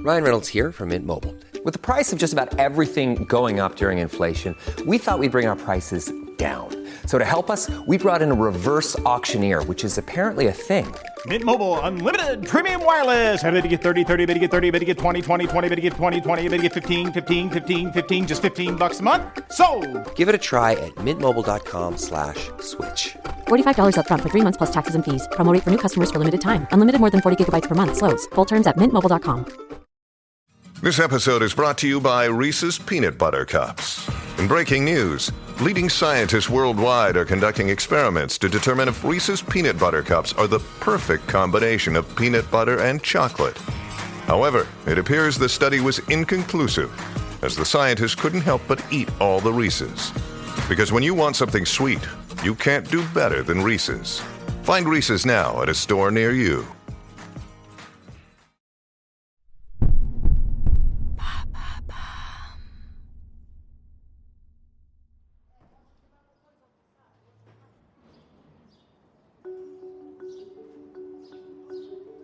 Ryan Reynolds here from Mint Mobile. With the price of just about everything going up during inflation, we thought we'd bring our prices down. So to help us, we brought in a reverse auctioneer, which is apparently a thing. Mint Mobile Unlimited Premium Wireless. How to get 30, 30, bit to get 30, bit to get 20, 20, 20, bit to get 20, 20, bit to get 15, 15, 15, 15, just $15 a month? Sold! Give it a try at mintmobile.com/switch. $45 up front for 3 months plus taxes and fees. Promo rate for new customers for limited time. Unlimited more than 40 gigabytes per month. Slows full terms at mintmobile.com. This episode is brought to you by Reese's Peanut Butter Cups. In breaking news, leading scientists worldwide are conducting experiments to determine if Reese's Peanut Butter Cups are the perfect combination of peanut butter and chocolate. However, it appears the study was inconclusive, as the scientists couldn't help but eat all the Reese's. Because when you want something sweet, you can't do better than Reese's. Find Reese's now at a store near you.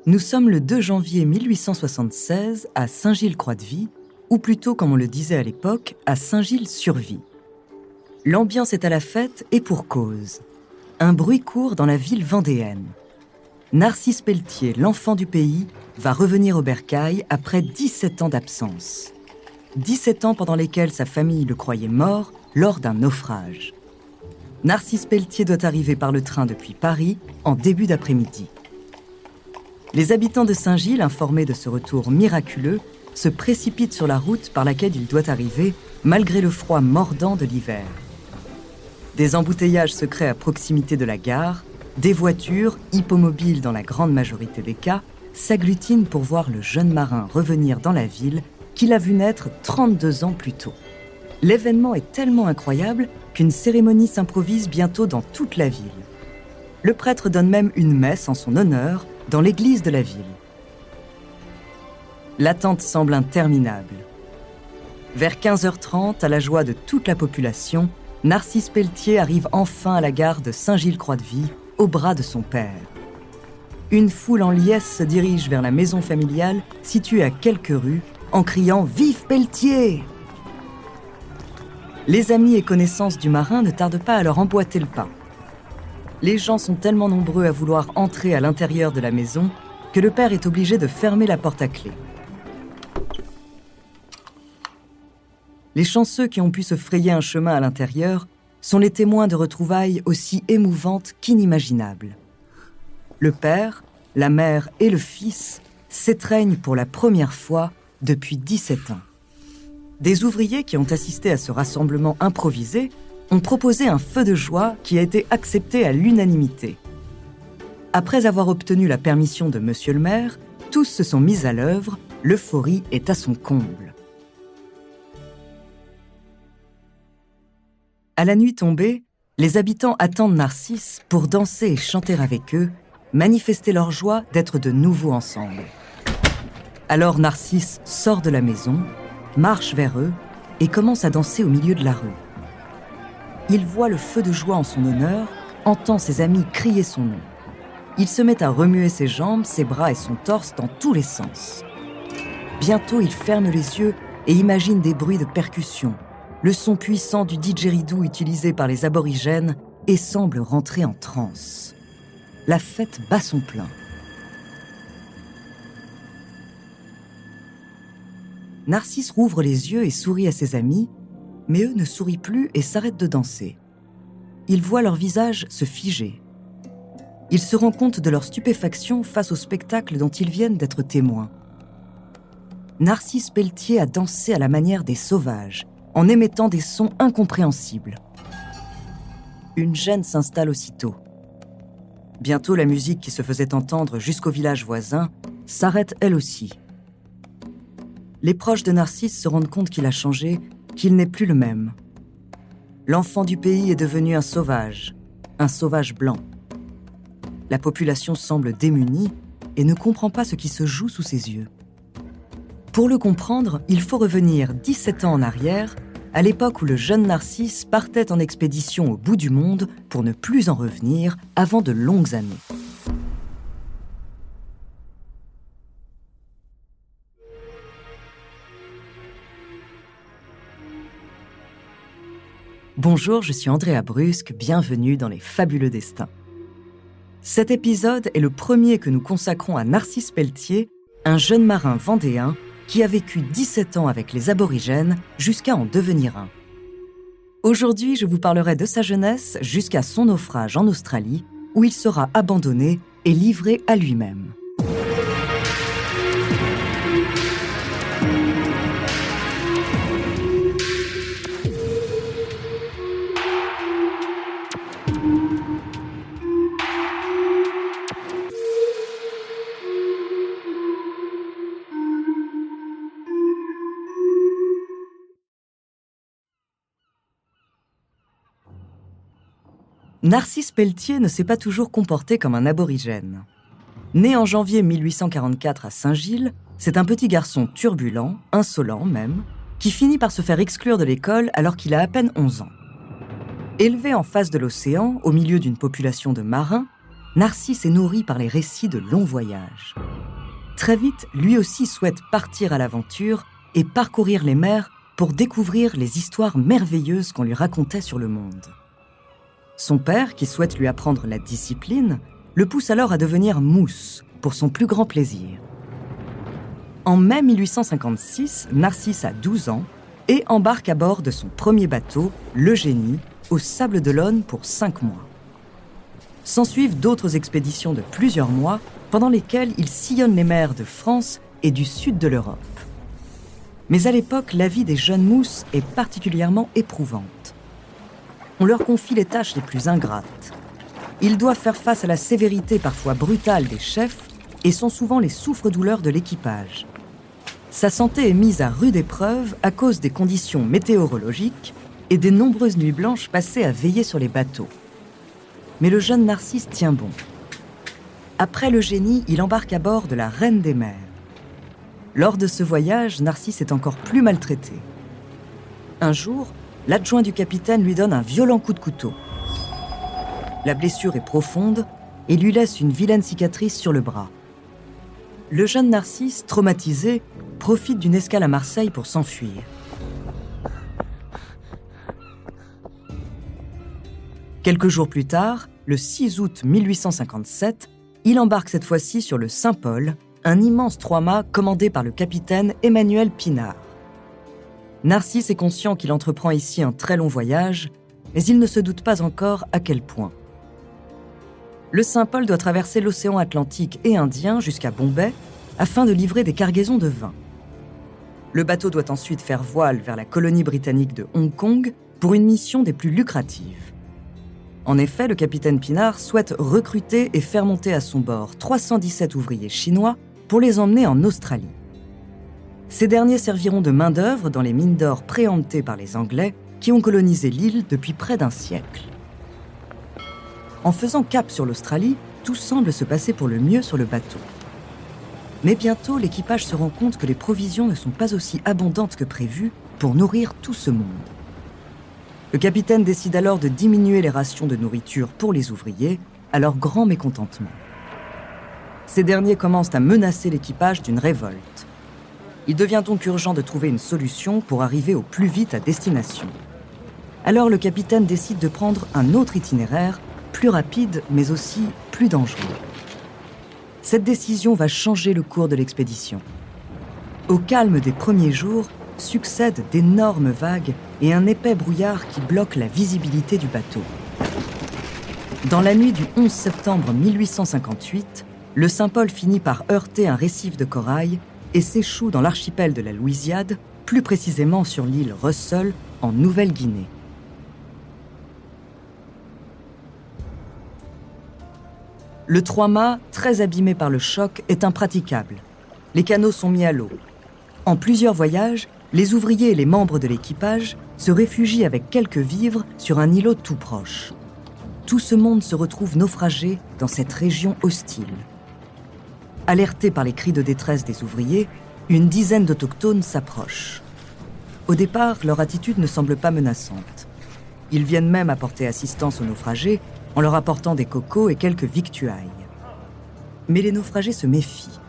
Nous sommes le 2 janvier 1876 à Saint-Gilles-Croix-de-Vie, ou plutôt, comme on le disait à l'époque, à Saint-Gilles-sur-Vie. L'ambiance est à la fête et pour cause. Un bruit court dans la ville vendéenne. Narcisse Pelletier, l'enfant du pays, va revenir au bercail après 17 ans d'absence. 17 ans pendant lesquels sa famille le croyait mort lors d'un naufrage. Narcisse Pelletier doit arriver par le train depuis Paris en début d'après-midi. Les habitants de Saint-Gilles, informés de ce retour miraculeux, se précipitent sur la route par laquelle il doit arriver, malgré le froid mordant de l'hiver. Des embouteillages se créent à proximité de la gare, des voitures, hippomobiles dans la grande majorité des cas, s'agglutinent pour voir le jeune marin revenir dans la ville qu'il a vu naître 32 ans plus tôt. L'événement est tellement incroyable qu'une cérémonie s'improvise bientôt dans toute la ville. Le prêtre donne même une messe en son honneur dans l'église de la ville. L'attente semble interminable. Vers 15h30, à la joie de toute la population, Narcisse Pelletier arrive enfin à la gare de Saint-Gilles-Croix-de-Vie, au bras de son père. Une foule en liesse se dirige vers la maison familiale, située à quelques rues, en criant « Vive Pelletier !» Les amis et connaissances du marin ne tardent pas à leur emboîter le pas. Les gens sont tellement nombreux à vouloir entrer à l'intérieur de la maison que le père est obligé de fermer la porte à clé. Les chanceux qui ont pu se frayer un chemin à l'intérieur sont les témoins de retrouvailles aussi émouvantes qu'inimaginables. Le père, la mère et le fils s'étreignent pour la première fois depuis 17 ans. Des ouvriers qui ont assisté à ce rassemblement improvisé ont proposé un feu de joie qui a été accepté à l'unanimité. Après avoir obtenu la permission de Monsieur le maire, tous se sont mis à l'œuvre, l'euphorie est à son comble. À la nuit tombée, les habitants attendent Narcisse pour danser et chanter avec eux, manifester leur joie d'être de nouveau ensemble. Alors Narcisse sort de la maison, marche vers eux et commence à danser au milieu de la rue. Il voit le feu de joie en son honneur, entend ses amis crier son nom. Il se met à remuer ses jambes, ses bras et son torse dans tous les sens. Bientôt, il ferme les yeux et imagine des bruits de percussion, le son puissant du didgeridoo utilisé par les aborigènes et semble rentrer en transe. La fête bat son plein. Narcisse rouvre les yeux et sourit à ses amis, mais eux ne sourient plus et s'arrêtent de danser. Il voit leur visage se figer. Il se rend compte de leur stupéfaction face au spectacle dont ils viennent d'être témoins. Narcisse Pelletier a dansé à la manière des sauvages, en émettant des sons incompréhensibles. Une gêne s'installe aussitôt. Bientôt, la musique qui se faisait entendre jusqu'au village voisin s'arrête elle aussi. Les proches de Narcisse se rendent compte qu'il a changé, qu'il n'est plus le même. L'enfant du pays est devenu un sauvage blanc. La population semble démunie et ne comprend pas ce qui se joue sous ses yeux. Pour le comprendre, il faut revenir 17 ans en arrière, à l'époque où le jeune Narcisse partait en expédition au bout du monde pour ne plus en revenir avant de longues années. Bonjour, je suis Andrea Brusque, bienvenue dans Les Fabuleux Destins. Cet épisode est le premier que nous consacrons à Narcisse Pelletier, un jeune marin vendéen qui a vécu 17 ans avec les aborigènes jusqu'à en devenir un. Aujourd'hui, je vous parlerai de sa jeunesse jusqu'à son naufrage en Australie, où il sera abandonné et livré à lui-même. Narcisse Pelletier ne s'est pas toujours comporté comme un aborigène. Né en janvier 1844 à Saint-Gilles, c'est un petit garçon turbulent, insolent même, qui finit par se faire exclure de l'école alors qu'il a à peine 11 ans. Élevé en face de l'océan, au milieu d'une population de marins, Narcisse est nourri par les récits de longs voyages. Très vite, lui aussi souhaite partir à l'aventure et parcourir les mers pour découvrir les histoires merveilleuses qu'on lui racontait sur le monde. Son père, qui souhaite lui apprendre la discipline, le pousse alors à devenir mousse, pour son plus grand plaisir. En mai 1856, Narcisse a 12 ans et embarque à bord de son premier bateau, le Génie, aux Sables-d'Olonne pour 5 mois. S'ensuivent d'autres expéditions de plusieurs mois, pendant lesquelles il sillonne les mers de France et du sud de l'Europe. Mais à l'époque, la vie des jeunes mousses est particulièrement éprouvante. On leur confie les tâches les plus ingrates. Ils doivent faire face à la sévérité parfois brutale des chefs et sont souvent les souffres-douleurs de l'équipage. Sa santé est mise à rude épreuve à cause des conditions météorologiques et des nombreuses nuits blanches passées à veiller sur les bateaux. Mais le jeune Narcisse tient bon. Après le Génie, il embarque à bord de la Reine des Mers. Lors de ce voyage, Narcisse est encore plus maltraité. Un jour, l'adjoint du capitaine lui donne un violent coup de couteau. La blessure est profonde et lui laisse une vilaine cicatrice sur le bras. Le jeune Narcisse, traumatisé, profite d'une escale à Marseille pour s'enfuir. Quelques jours plus tard, le 6 août 1857, il embarque cette fois-ci sur le Saint-Paul, un immense 3-mâts commandé par le capitaine Emmanuel Pinard. Narcisse est conscient qu'il entreprend ici un très long voyage, mais il ne se doute pas encore à quel point. Le Saint-Paul doit traverser l'océan Atlantique et Indien jusqu'à Bombay afin de livrer des cargaisons de vin. Le bateau doit ensuite faire voile vers la colonie britannique de Hong Kong pour une mission des plus lucratives. En effet, le capitaine Pinard souhaite recruter et faire monter à son bord 317 ouvriers chinois pour les emmener en Australie. Ces derniers serviront de main-d'œuvre dans les mines d'or préemptées par les Anglais qui ont colonisé l'île depuis près d'un siècle. En faisant cap sur l'Australie, tout semble se passer pour le mieux sur le bateau. Mais bientôt, l'équipage se rend compte que les provisions ne sont pas aussi abondantes que prévu pour nourrir tout ce monde. Le capitaine décide alors de diminuer les rations de nourriture pour les ouvriers, à leur grand mécontentement. Ces derniers commencent à menacer l'équipage d'une révolte. Il devient donc urgent de trouver une solution pour arriver au plus vite à destination. Alors le capitaine décide de prendre un autre itinéraire, plus rapide mais aussi plus dangereux. Cette décision va changer le cours de l'expédition. Au calme des premiers jours, succèdent d'énormes vagues et un épais brouillard qui bloque la visibilité du bateau. Dans la nuit du 11 septembre 1858, le Saint-Paul finit par heurter un récif de corail et s'échoue dans l'archipel de la Louisiade, plus précisément sur l'île Russell, en Nouvelle-Guinée. Le 3-mâts, très abîmé par le choc, est impraticable. Les canots sont mis à l'eau. En plusieurs voyages, les ouvriers et les membres de l'équipage se réfugient avec quelques vivres sur un îlot tout proche. Tout ce monde se retrouve naufragé dans cette région hostile. Alertés par les cris de détresse des ouvriers, une dizaine d'autochtones s'approchent. Au départ, leur attitude ne semble pas menaçante. Ils viennent même apporter assistance aux naufragés en leur apportant des cocos et quelques victuailles. Mais les naufragés se méfient.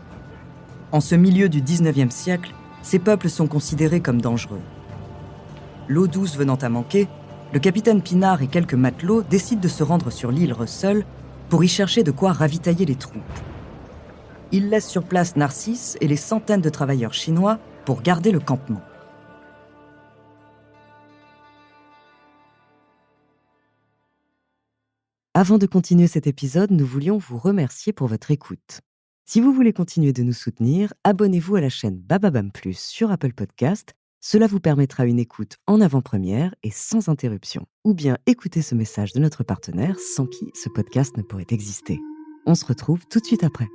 En ce milieu du XIXe siècle, ces peuples sont considérés comme dangereux. L'eau douce venant à manquer, le capitaine Pinard et quelques matelots décident de se rendre sur l'île Russell pour y chercher de quoi ravitailler les troupes. Ils laissent sur place Narcisse et les centaines de travailleurs chinois pour garder le campement. Avant de continuer cet épisode, nous voulions vous remercier pour votre écoute. Si vous voulez continuer de nous soutenir, abonnez-vous à la chaîne Bababam Plus sur Apple Podcast. Cela vous permettra une écoute en avant-première et sans interruption. Ou bien écoutez ce message de notre partenaire sans qui ce podcast ne pourrait exister. On se retrouve tout de suite après.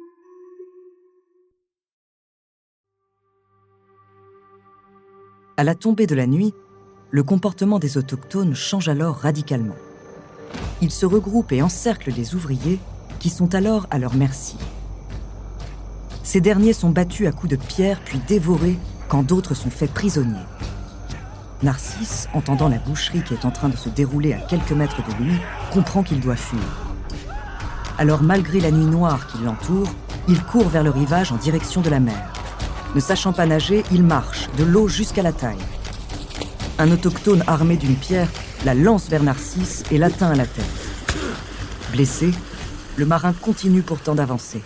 À la tombée de la nuit, le comportement des autochtones change alors radicalement. Ils se regroupent et encerclent les ouvriers qui sont alors à leur merci. Ces derniers sont battus à coups de pierre puis dévorés quand d'autres sont faits prisonniers. Narcisse, entendant la boucherie qui est en train de se dérouler à quelques mètres de lui, comprend qu'il doit fuir. Alors, malgré la nuit noire qui l'entoure, il court vers le rivage en direction de la mer. Ne sachant pas nager, il marche, de l'eau jusqu'à la taille. Un autochtone armé d'une pierre la lance vers Narcisse et l'atteint à la tête. Blessé, le marin continue pourtant d'avancer.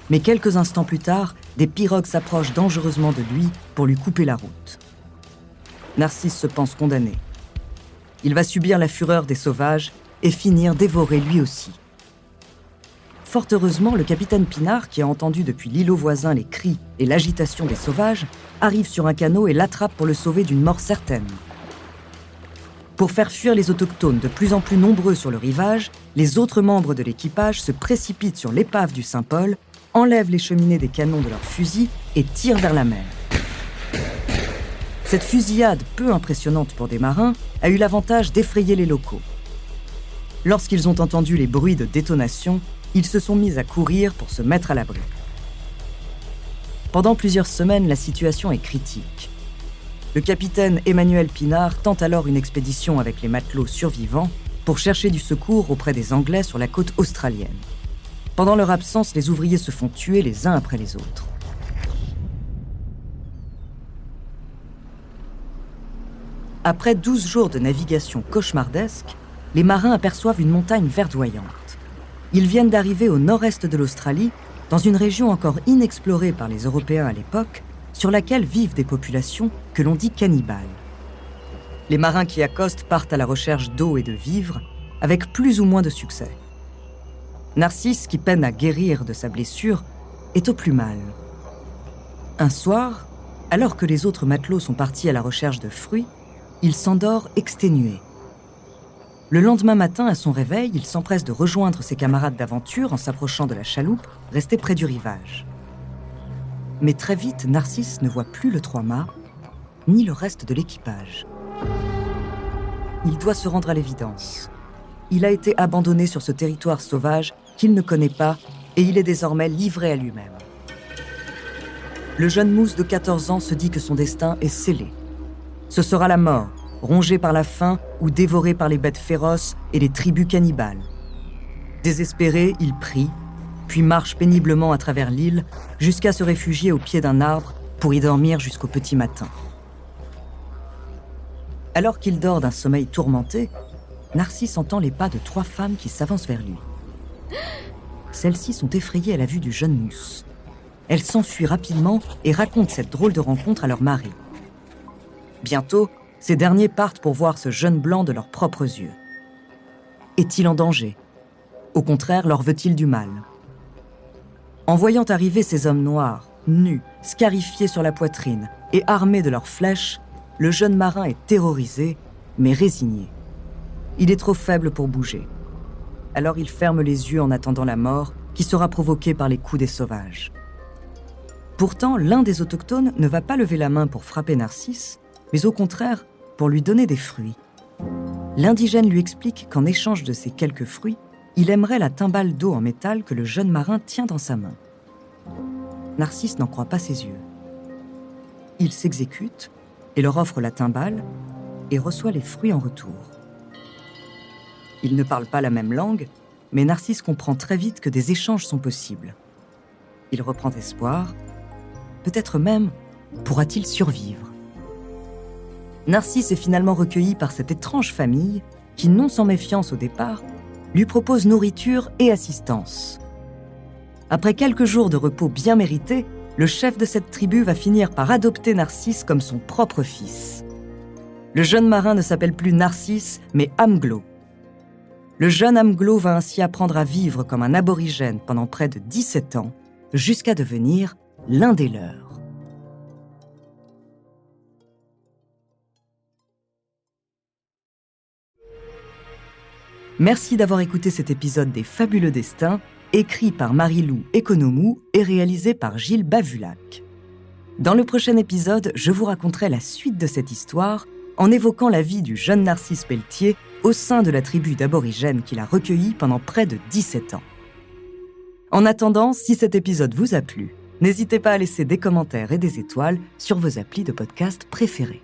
Mais quelques instants plus tard, des pirogues s'approchent dangereusement de lui pour lui couper la route. Narcisse se pense condamné. Il va subir la fureur des sauvages et finir dévoré lui aussi. Fort heureusement, le capitaine Pinard, qui a entendu depuis l'îlot voisin les cris et l'agitation des sauvages, arrive sur un canot et l'attrape pour le sauver d'une mort certaine. Pour faire fuir les autochtones de plus en plus nombreux sur le rivage, les autres membres de l'équipage se précipitent sur l'épave du Saint-Paul, enlèvent les cheminées des canons de leurs fusils et tirent vers la mer. Cette fusillade, peu impressionnante pour des marins, a eu l'avantage d'effrayer les locaux. Lorsqu'ils ont entendu les bruits de détonation, ils se sont mis à courir pour se mettre à l'abri. Pendant plusieurs semaines, la situation est critique. Le capitaine Emmanuel Pinard tente alors une expédition avec les matelots survivants pour chercher du secours auprès des Anglais sur la côte australienne. Pendant leur absence, les ouvriers se font tuer les uns après les autres. Après 12 jours de navigation cauchemardesque, les marins aperçoivent une montagne verdoyante. Ils viennent d'arriver au nord-est de l'Australie, dans une région encore inexplorée par les Européens à l'époque, sur laquelle vivent des populations que l'on dit cannibales. Les marins qui accostent partent à la recherche d'eau et de vivres, avec plus ou moins de succès. Narcisse, qui peine à guérir de sa blessure, est au plus mal. Un soir, alors que les autres matelots sont partis à la recherche de fruits, il s'endort exténué. Le lendemain matin, à son réveil, il s'empresse de rejoindre ses camarades d'aventure en s'approchant de la chaloupe, restée près du rivage. Mais très vite, Narcisse ne voit plus le trois-mâts, ni le reste de l'équipage. Il doit se rendre à l'évidence. Il a été abandonné sur ce territoire sauvage qu'il ne connaît pas et il est désormais livré à lui-même. Le jeune mousse de 14 ans se dit que son destin est scellé. Ce sera la mort, rongé par la faim ou dévoré par les bêtes féroces et les tribus cannibales. Désespéré, il prie, puis marche péniblement à travers l'île jusqu'à se réfugier au pied d'un arbre pour y dormir jusqu'au petit matin. Alors qu'il dort d'un sommeil tourmenté, Narcisse entend les pas de 3 femmes qui s'avancent vers lui. Celles-ci sont effrayées à la vue du jeune mousse. Elles s'enfuient rapidement et racontent cette drôle de rencontre à leur mari. Bientôt, ces derniers partent pour voir ce jeune blanc de leurs propres yeux. Est-il en danger ? Au contraire, leur veut-il du mal ? En voyant arriver ces hommes noirs, nus, scarifiés sur la poitrine et armés de leurs flèches, le jeune marin est terrorisé, mais résigné. Il est trop faible pour bouger. Alors il ferme les yeux en attendant la mort qui sera provoquée par les coups des sauvages. Pourtant, l'un des autochtones ne va pas lever la main pour frapper Narcisse, mais au contraire, pour lui donner des fruits. L'indigène lui explique qu'en échange de ces quelques fruits, il aimerait la timbale d'eau en métal que le jeune marin tient dans sa main. Narcisse n'en croit pas ses yeux. Il s'exécute et leur offre la timbale et reçoit les fruits en retour. Ils ne parlent pas la même langue, mais Narcisse comprend très vite que des échanges sont possibles. Il reprend espoir. Peut-être même pourra-t-il survivre. Narcisse est finalement recueilli par cette étrange famille qui, non sans méfiance au départ, lui propose nourriture et assistance. Après quelques jours de repos bien mérités, le chef de cette tribu va finir par adopter Narcisse comme son propre fils. Le jeune marin ne s'appelle plus Narcisse, mais Amglo. Le jeune Amglo va ainsi apprendre à vivre comme un aborigène pendant près de 17 ans, jusqu'à devenir l'un des leurs. Merci d'avoir écouté cet épisode des Fabuleux Destins, écrit par Marie-Lou Economou et réalisé par Gilles Bavulac. Dans le prochain épisode, je vous raconterai la suite de cette histoire en évoquant la vie du jeune Narcisse Pelletier au sein de la tribu d'aborigènes qu'il a recueillie pendant près de 17 ans. En attendant, si cet épisode vous a plu, n'hésitez pas à laisser des commentaires et des étoiles sur vos applis de podcast préférés.